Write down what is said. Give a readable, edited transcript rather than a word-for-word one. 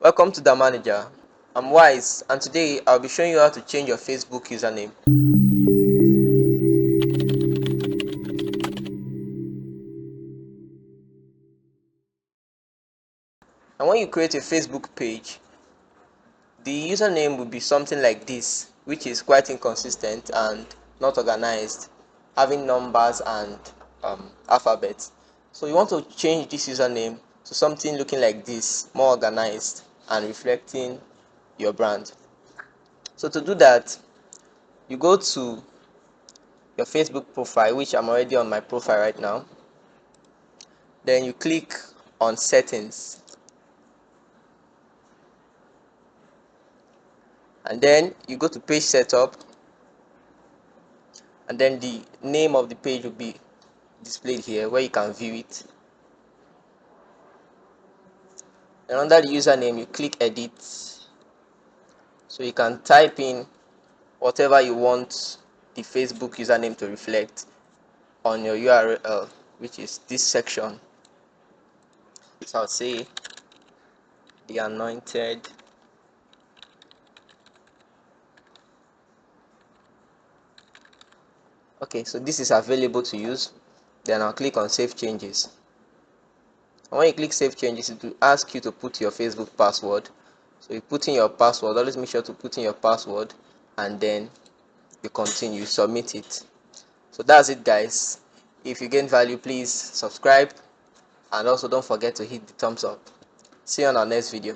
Welcome to DaManager. I'm Wise, and today I'll be showing you how to change your Facebook username. And when you create a Facebook page, the username will be something like this, which is quite inconsistent and not organized, having numbers and alphabets. So you want to change this username to something looking like this, more organized and reflecting your brand. So to do that, you go to your Facebook profile, which I'm already on my profile right now. Then you click on settings, and then you go to page setup, and then the name of the page will be displayed here where you can view it. And under the username you click edit, so you can type in whatever you want the Facebook username to reflect on your URL, which is this section. So I'll say the anointed okay, so this is available to use. Then I'll click on save changes. And when you click save changes, it will ask you to put your Facebook password. So you put in your password. Always make sure to put in your password, and then you continue, you submit it. So that's it, guys. If you gain value, please subscribe, and also don't forget to hit the thumbs up. See you on our next video.